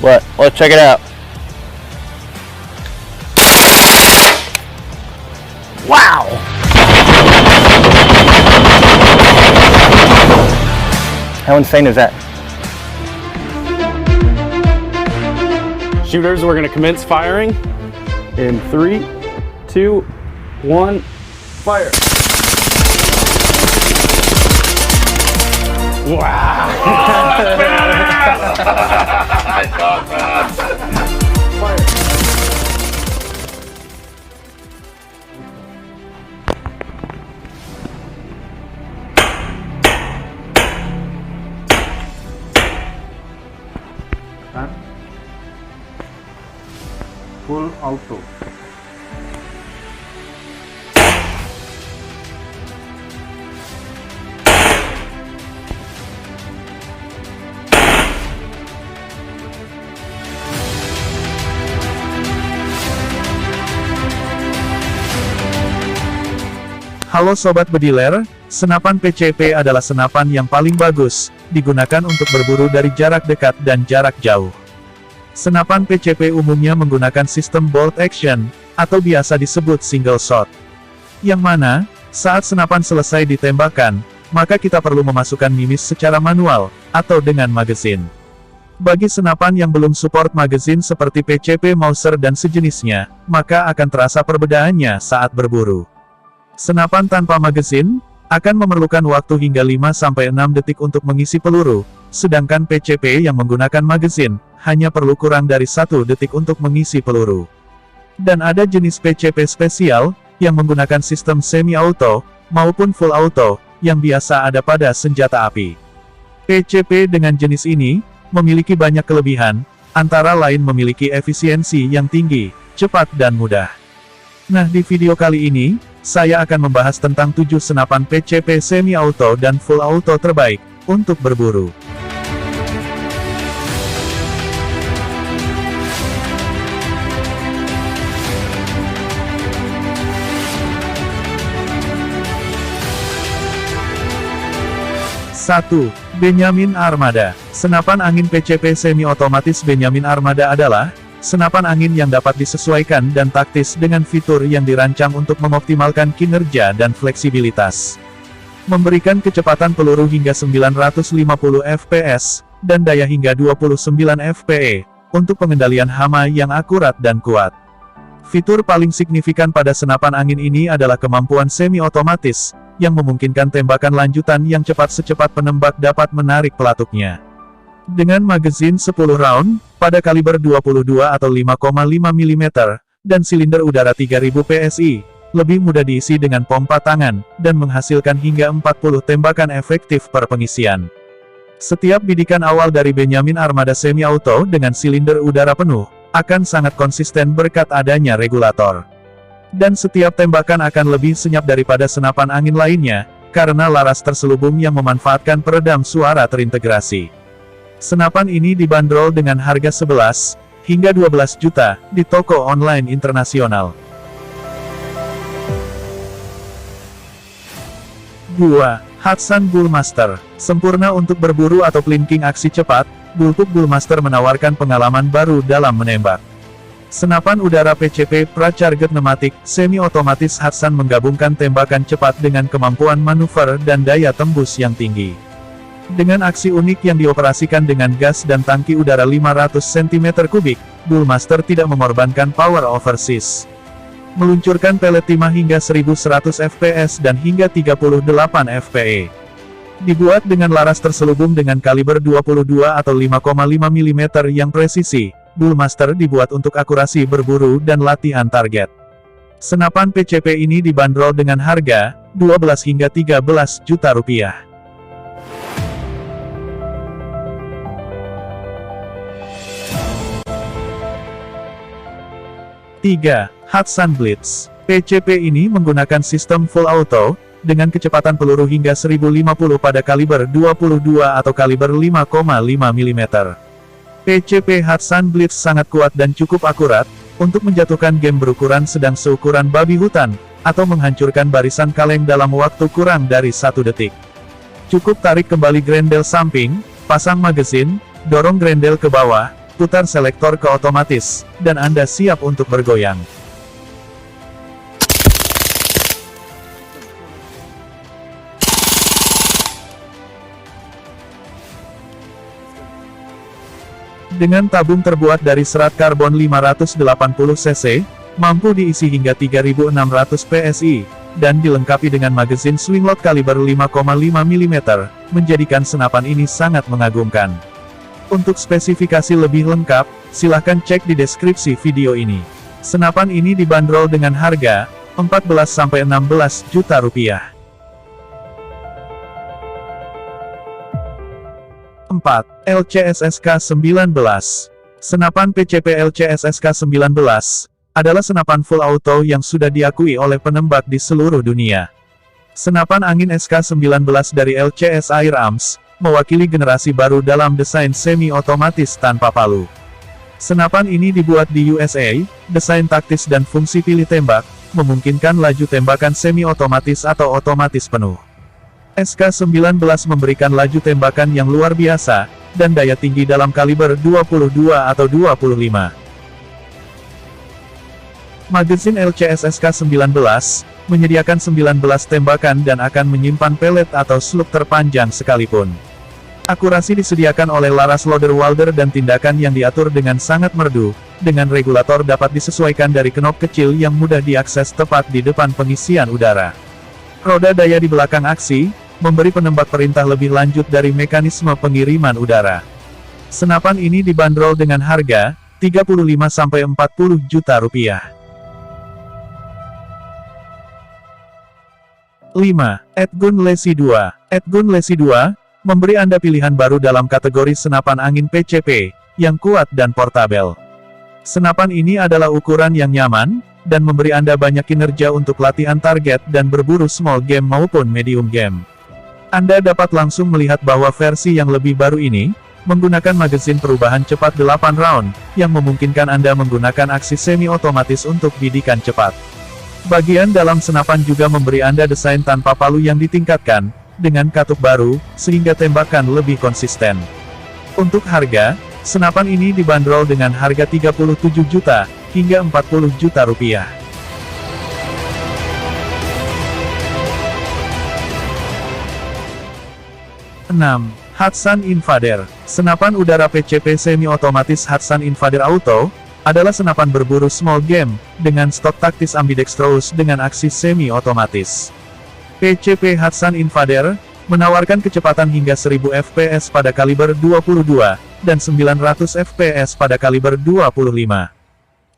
What? Let's check it out. Wow! How insane is that? Shooters, we're going to commence firing in 3, 2, 1, fire. Full auto. Halo Sobat Bediler, senapan PCP adalah senapan yang paling bagus, digunakan untuk berburu dari jarak dekat dan jarak jauh. Senapan PCP umumnya menggunakan sistem bolt action, atau biasa disebut single shot. Yang mana, saat senapan selesai ditembakkan, maka kita perlu memasukkan mimis secara manual, atau dengan magazine. Bagi senapan yang belum support magazine seperti PCP Mauser dan sejenisnya, maka akan terasa perbedaannya saat berburu. Senapan tanpa magazine akan memerlukan waktu hingga 5-6 detik untuk mengisi peluru, sedangkan PCP yang menggunakan magazine hanya perlu kurang dari 1 detik untuk mengisi peluru. Dan ada jenis PCP spesial yang menggunakan sistem semi-auto maupun full auto yang biasa ada pada senjata api. PCP dengan jenis ini memiliki banyak kelebihan, antara lain memiliki efisiensi yang tinggi, cepat dan mudah. Nah, di video kali ini, saya akan membahas tentang 7 senapan PCP semi-auto dan full auto terbaik untuk berburu. Satu, Benyamin Armada. Senapan angin PCP semi-otomatis Benyamin Armada adalah senapan angin yang dapat disesuaikan dan taktis dengan fitur yang dirancang untuk mengoptimalkan kinerja dan fleksibilitas. Memberikan kecepatan peluru hingga 950 fps, dan daya hingga 29 fpe, untuk pengendalian hama yang akurat dan kuat. Fitur paling signifikan pada senapan angin ini adalah kemampuan semi-otomatis, yang memungkinkan tembakan lanjutan yang cepat secepat penembak dapat menarik pelatuknya. Dengan magazine 10 round, pada kaliber 22 atau 5,5 mm, dan silinder udara 3000 PSI, lebih mudah diisi dengan pompa tangan, dan menghasilkan hingga 40 tembakan efektif per pengisian. Setiap bidikan awal dari Benyamin Armada semi-auto dengan silinder udara penuh, akan sangat konsisten berkat adanya regulator. Dan setiap tembakan akan lebih senyap daripada senapan angin lainnya, karena laras terselubung yang memanfaatkan peredam suara terintegrasi. Senapan ini dibanderol dengan harga 11 hingga 12 juta di toko online internasional. 2. Hatsan Bullmaster. Sempurna untuk berburu atau plinking aksi cepat, Bullpup Bullmaster menawarkan pengalaman baru dalam menembak. Senapan udara PCP Pra-Charged Pneumatic semi-otomatis Hatsan menggabungkan tembakan cepat dengan kemampuan manuver dan daya tembus yang tinggi. Dengan aksi unik yang dioperasikan dengan gas dan tangki udara 500 cm3, Bullmaster tidak mengorbankan power overseas. Meluncurkan pelet timah hingga 1100 fps dan hingga 38 fpe. Dibuat dengan laras terselubung dengan kaliber 22 atau 5,5 mm yang presisi, Bullmaster dibuat untuk akurasi berburu dan latihan target. Senapan PCP ini dibanderol dengan harga 12 hingga 13 juta rupiah. 3. Hatsan Blitz. PCP ini menggunakan sistem full auto, dengan kecepatan peluru hingga 1050 pada kaliber 22 atau kaliber 5,5 mm. PCP Hatsan Blitz sangat kuat dan cukup akurat, untuk menjatuhkan game berukuran sedang seukuran babi hutan, atau menghancurkan barisan kaleng dalam waktu kurang dari 1 detik. Cukup tarik kembali grendel samping, pasang magazine, dorong grendel ke bawah, putar selektor ke otomatis, dan Anda siap untuk bergoyang. Dengan tabung terbuat dari serat karbon 580 cc, mampu diisi hingga 3600 PSI, dan dilengkapi dengan magazin swingload kaliber 5,5 mm, menjadikan senapan ini sangat mengagumkan. Untuk spesifikasi lebih lengkap, silahkan cek di deskripsi video ini. Senapan ini dibanderol dengan harga 14–16 juta rupiah. 4. LCSSK-19. Senapan PCP LCSSK-19 adalah senapan full auto yang sudah diakui oleh penembak di seluruh dunia. Senapan angin SK-19 dari LCS Air Arms mewakili generasi baru dalam desain semi-otomatis tanpa palu. Senapan ini dibuat di USA, desain taktis dan fungsi pilih tembak, memungkinkan laju tembakan semi-otomatis atau otomatis penuh. SK-19 memberikan laju tembakan yang luar biasa, dan daya tinggi dalam kaliber 22 atau 25. Magazin LCS SK-19 menyediakan 19 tembakan dan akan menyimpan pelet atau slug terpanjang sekalipun. Akurasi disediakan oleh laras loader Walder dan tindakan yang diatur dengan sangat merdu, dengan regulator dapat disesuaikan dari knop kecil yang mudah diakses tepat di depan pengisian udara. Roda daya di belakang aksi, memberi penembak perintah lebih lanjut dari mekanisme pengiriman udara. Senapan ini dibanderol dengan harga 35–40 juta rupiah. 5. Edgun Lesi 2. Edgun Lesi 2 memberi Anda pilihan baru dalam kategori senapan angin PCP, yang kuat dan portabel. Senapan ini adalah ukuran yang nyaman, dan memberi Anda banyak kinerja untuk latihan target dan berburu small game maupun medium game. Anda dapat langsung melihat bahwa versi yang lebih baru ini, menggunakan magazin perubahan cepat 8 round, yang memungkinkan Anda menggunakan aksi semi-otomatis untuk bidikan cepat. Bagian dalam senapan juga memberi Anda desain tanpa palu yang ditingkatkan, dengan katup baru, sehingga tembakan lebih konsisten. Untuk harga, senapan ini dibanderol dengan harga 37 juta, hingga 40 juta rupiah. 6. Hatsan Invader. Senapan udara PCP semi-otomatis Hatsan Invader Auto, adalah senapan berburu small game, dengan stok taktis ambidextrous dengan aksi semi-otomatis. PCP Hatsan Invader, menawarkan kecepatan hingga 1000 fps pada kaliber 22, dan 900 fps pada kaliber 25.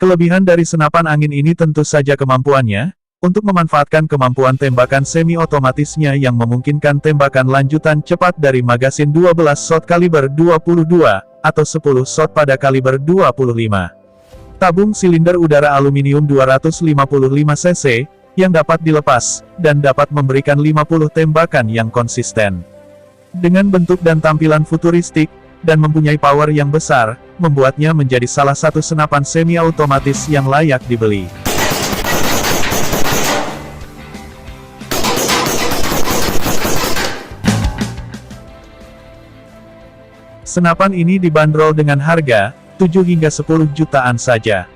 Kelebihan dari senapan angin ini tentu saja kemampuannya, untuk memanfaatkan kemampuan tembakan semi-otomatisnya yang memungkinkan tembakan lanjutan cepat dari magasin 12 shot kaliber 22, atau 10 shot pada kaliber 25. Tabung silinder udara aluminium 255 cc, yang dapat dilepas, dan dapat memberikan 50 tembakan yang konsisten. Dengan bentuk dan tampilan futuristik, dan mempunyai power yang besar, membuatnya menjadi salah satu senapan semi-otomatis yang layak dibeli. Senapan ini dibanderol dengan harga 7 hingga 10 jutaan saja.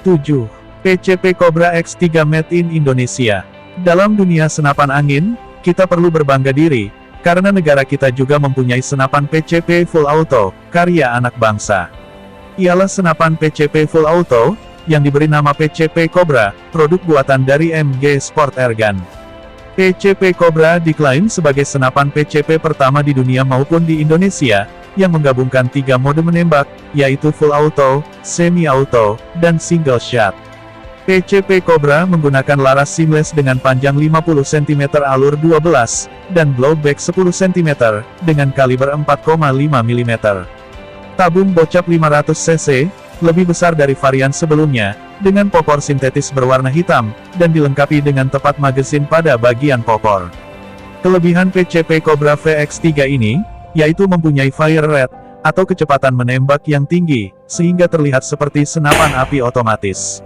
7. PCP Cobra X3 Made in Indonesia. Dalam dunia senapan angin, kita perlu berbangga diri, karena negara kita juga mempunyai senapan PCP Full Auto, karya anak bangsa. Ialah senapan PCP Full Auto, yang diberi nama PCP Cobra, produk buatan dari MG Sport Airgun. PCP Cobra diklaim sebagai senapan PCP pertama di dunia maupun di Indonesia, yang menggabungkan 3 mode menembak, yaitu Full Auto, Semi-Auto, dan Single Shot. PCP Cobra menggunakan laras seamless dengan panjang 50 cm alur 12, dan blowback 10 cm, dengan kaliber 4,5 mm. Tabung bocap 500 cc, lebih besar dari varian sebelumnya, dengan popor sintetis berwarna hitam, dan dilengkapi dengan tepat magazin pada bagian popor. Kelebihan PCP Cobra VX3 ini, yaitu mempunyai fire rate, atau kecepatan menembak yang tinggi, sehingga terlihat seperti senapan api otomatis.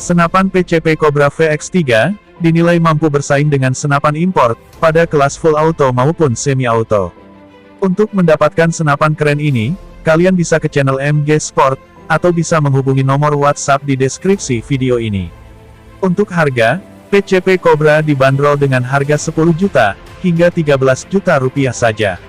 Senapan PCP Cobra VX3, dinilai mampu bersaing dengan senapan import, pada kelas full auto maupun semi-auto. Untuk mendapatkan senapan keren ini, kalian bisa ke channel MG Sport, atau bisa menghubungi nomor WhatsApp di deskripsi video ini. Untuk harga, PCP Cobra dibanderol dengan harga 10 juta, hingga 13 juta rupiah saja.